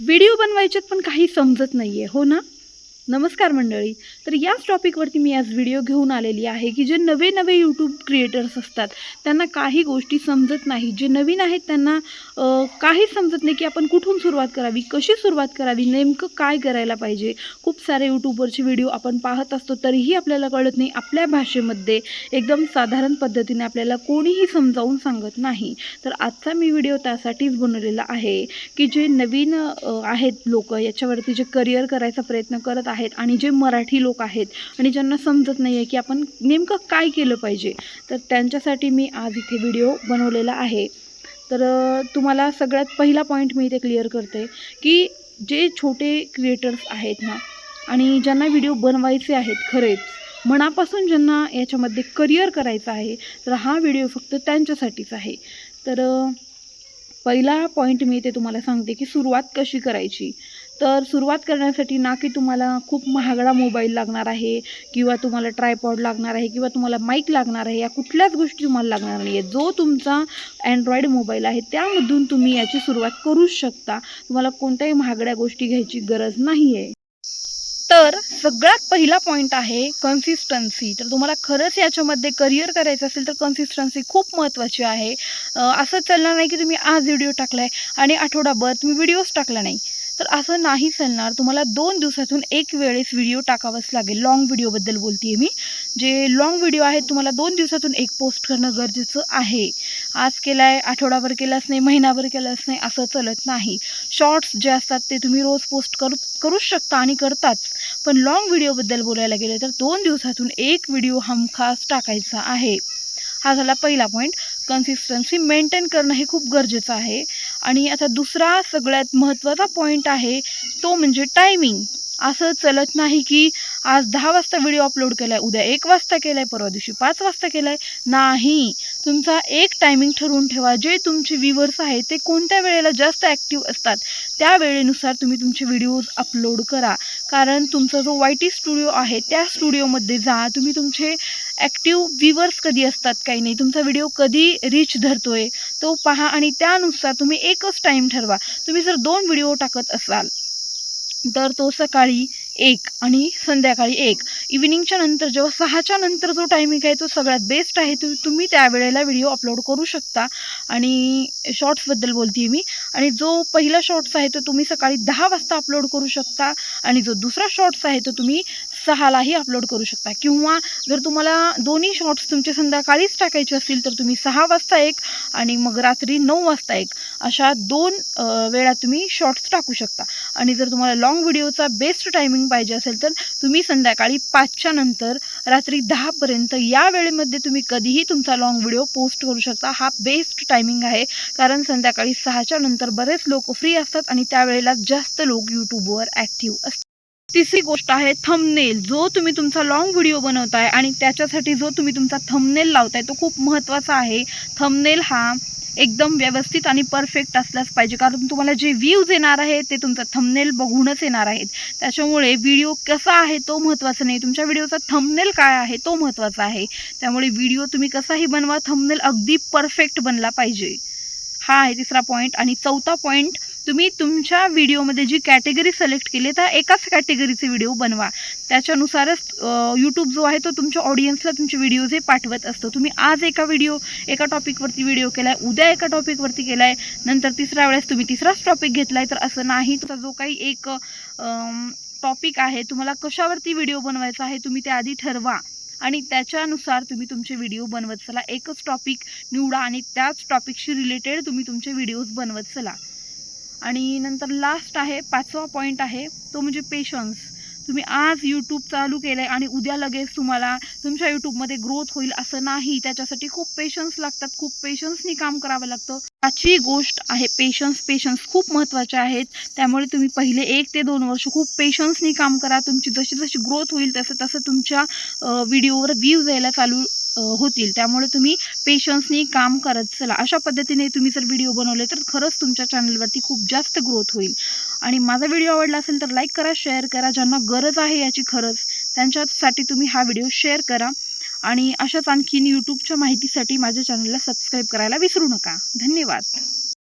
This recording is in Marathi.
व्हिडिओ बनवायच्यात पण काही समजत नाहीये, हो ना? नमस्कार मंडळी. तर याच टॉपिकवरती मी आज व्हिडिओ घेऊन आलेली आहे की जे नवे यूट्यूब क्रिएटर्स असतात त्यांना काही गोष्टी समजत नाही. जे नवीन आहेत त्यांना काहीच समजत नाही की आपण कुठून सुरुवात करावी, कशी सुरुवात करावी, नेमकं काय करायला पाहिजे. खूप सारे यूट्यूबवरचे व्हिडिओ आपण पाहत असतो तरीही आपल्याला कळत नाही. आपल्या भाषेमध्ये एकदम साधारण पद्धतीने आपल्याला कोणीही समजावून सांगत नाही. तर आजचा मी व्हिडिओ त्यासाठीच बनवलेला आहे की जे नवीन आहेत लोक याच्यावरती जे करिअर करायचा प्रयत्न करत आहेत आणि जे मराठी लोक आहेत आणि ज्यांना समजत नाही आहे की आपण नेमकं काय केलं पाहिजे, तर त्यांच्यासाठी मी आज इथे व्हिडिओ बनवलेला आहे. तर तुम्हाला सगळ्यात पहिला पॉईंट मी इथे क्लिअर करते की जे छोटे क्रिएटर्स आहेत ना आणि ज्यांना व्हिडिओ बनवायचे आहेत खरेच मनापासून, ज्यांना याच्यामध्ये करिअर करायचं आहे, तर हा व्हिडिओ फक्त त्यांच्यासाठीच आहे. तर पहिला पॉईंट मी इथे तुम्हाला सांगते की सुरुवात कशी करायची. तर सुरुवात करण्यासाठी ना की तुम्हाला खूप महागडा मोबाईल लागणार आहे किंवा तुम्हाला ट्रायपॉड लागणार आहे किंवा तुम्हाला माईक लागणार आहे, या कुठल्याच गोष्टी तुम्हाला लागणार नाही आहे. जो तुमचा अँड्रॉईड मोबाईल आहे त्यामधून तुम्ही याची सुरुवात करूच शकता. तुम्हाला कोणत्याही महागड्या गोष्टी घ्यायची गरज नाही आहे. तर सगळ्यात पहिला पॉईंट आहे कन्सिस्टन्सी. तर तुम्हाला खरंच याच्यामध्ये करिअर करायचं असेल तर कन्सिस्टन्सी खूप महत्त्वाची आहे. असं चालणार नाही की तुम्ही आज व्हिडिओ टाकला आहे आणि आठवडाभर तुम्ही व्हिडिओच टाकला नाही, तर असं नाही चालणार. तुम्हाला 2 दिवसातून एक वेळेस व्हिडिओ टाकावाच लागेल. लाँग व्हिडिओबद्दल बोलते मी. जे लाँग व्हिडिओ आहेत तुम्हाला 2 दिवसातून एक पोस्ट करणं गरजेचं आहे. आज केला आहे, आठवडाभर केलाच नाही, महिनाभर केलाच नाही, असं चालत नाही. शॉर्ट्स जे असतात ते तुम्ही रोज पोस्ट करूच शकता आणि करताच. पण लाँग व्हिडिओबद्दल बोलायला गेले तर 2 दिवसातून एक व्हिडिओ हमखास टाकायचा आहे. हा झाला पहिला पॉईंट. कन्सिस्टन्सी मेंटेन करणं हे खूप गरजेचं आहे. आणि आता दुसरा सगळ्यात महत्त्वाचा पॉईंट आहे तो म्हणजे टायमिंग. असं चालत नाही की आज 10 वाजता व्हिडिओ अपलोड केला आहे, उद्या 1 वाजता केला आहे, परवा दिवशी 5 वाजता केला आहे. नाही, तुमचा एक टायमिंग ठरवून ठेवा. जे तुमचे व्ह्यूवर्स आहेत ते कोणत्या वेळेला जास्त ॲक्टिव्ह असतात त्या वेळेनुसार तुम्ही तुमचे व्हिडिओज अपलोड करा. कारण तुमचा जो YT स्टुडिओ आहे त्या स्टुडिओमध्ये जा. तुम्ही तुमचे ॲक्टिव्ह व्ह्यूवर्स कधी असतात, काही नाही, तुमचा व्हिडिओ कधी रीच धरतोय तो पहा आणि त्यानुसार तुम्ही एकच टाईम ठरवा. तुम्ही जर 2 व्हिडिओ टाकत असाल तर तो सकाळी 1 आणि संध्याकाळी 1, इव्हिनिंगच्या नंतर जेव्हा 6च्या नंतर जो टायमिंग आहे तो सगळ्यात बेस्ट आहे. तुम्ही त्यावेळेला व्हिडिओ अपलोड करू शकता. आणि शॉर्ट्सबद्दल बोलते मी. आणि जो पहिला शॉर्ट्स आहे तो तुम्ही सकाळी 10 वाजता अपलोड करू शकता आणि जो दुसरा शॉर्ट्स आहे तो तुम्ही 6लाही अपलोड करू शकता. किंवा जर तुम्हाला दोन्ही शॉर्ट्स तुमचे संध्याकाळीच टाकायचे असतील तर तुम्ही 6 वाजता 1 आणि मग रात्री 9 वाजता 1 अशा 2 वेळा तुम्ही शॉर्ट्स टाकू शकता. आणि जर तुम्हाला लाँग व्हिडिओचा बेस्ट टायमिंग पाहिजे असेल तर तुम्ही संध्याकाळी 5च्या नंतर रात्री 10पर्यंत या वेळेमध्ये तुम्ही कधीही तुमचा लाँग व्हिडिओ पोस्ट करू शकता. हा बेस्ट टायमिंग आहे. कारण संध्याकाळी 6च्या नंतर बरेच लोक फ्री असतात आणि त्यावेळेला जास्त लोक यूट्यूबवर ॲक्टिव्ह असतात. तिसरी गोष्ट आहे थंबनेल. जो तुम्ही तुमचा लाँग व्हिडिओ बनवताय आणि त्याच्यासाठी जो तुम्ही तुमचा थंबनेल लावताय तो खूप महत्त्वाचा आहे. थंबनेल हा एकदम व्यवस्थित आणि परफेक्ट असलाच पाहिजे. कारण तुम्हाला जे व्ह्यूज येणार आहेत ते तुमचा थंबनेल बघूनच येणार आहेत. त्याच्यामुळे व्हिडिओ कसा आहे तो महत्त्वाचा नाही, तुमच्या व्हिडिओचा थंबनेल काय आहे तो महत्त्वाचा आहे. त्यामुळे व्हिडिओ तुम्ही कसाही बनवा, थंबनेल अगदी परफेक्ट बनला पाहिजे. हा आहे तिसरा पॉईंट. आणि चौथा पॉईंट, तुम्ही तुमच्या व्हिडिओमध्ये जी कॅटेगरी सिलेक्ट केली तर एकाच कॅटेगरीचे व्हिडिओ बनवा. त्याच्यानुसारच यूट्यूब जो आहे तो तुमच्या ऑडियन्सला तुमचे व्हिडिओज हे पाठवत असतो. तुम्ही आज एका टॉपिकवरती व्हिडिओ केला आहे, उद्या एका टॉपिकवरती केला आहे, नंतर तिसऱ्या वेळेस तुम्ही तिसराच टॉपिक घेतला आहे, तर असं नाही. तुमचा जो काही एक टॉपिक आहे, तुम्हाला कशावरती व्हिडिओ बनवायचा आहे तुम्ही ते आधी ठरवा आणि त्याच्यानुसार तुम्ही तुमचे व्हिडिओ बनवत चला. एकच टॉपिक निवडा आणि त्याच टॉपिकशी रिलेटेड तुम्ही तुमचे व्हिडिओज बनवत चला. आणि नंतर लास्ट आहे 5वा पॉईंट आहे तो म्हणजे पेशन्स. तुम्ही आज यूट्यूब चालू केलं आहे आणि उद्या लगेच तुम्हाला तुमच्या यूट्यूबमध्ये ग्रोथ होईल असं नाही. त्याच्यासाठी खूप पेशन्स लागतात, खूप पेशन्सनी काम करावं लागतं. 5वी गोष्ट आहे पेशन्स खूप महत्त्वाचे आहेत. त्यामुळे तुम्ही पहिले 1 ते 2 वर्ष खूप पेशन्सनी काम करा. तुमची जशी जशी ग्रोथ होईल तसं तुमच्या व्हिडिओवर व्ह्यूज यायला चालू होतील. त्यामुळे तुम्ही पेशन्सनी काम करत चला. अशा पद्धतीने तुम्ही जर व्हिडिओ बनवले तर खरंच तुमच्या चॅनलवरती खूप जास्त ग्रोथ होईल. आणि माझा व्हिडिओ आवडला असेल तर लाईक करा, शेअर करा. ज्यांना गरज आहे याची खरंच त्यांच्यासाठी तुम्ही हा व्हिडिओ शेअर करा. आणि अशाच आणखीन यूट्यूबच्या माहितीसाठी माझ्या चॅनलला सबस्क्राईब करायला विसरू नका. धन्यवाद.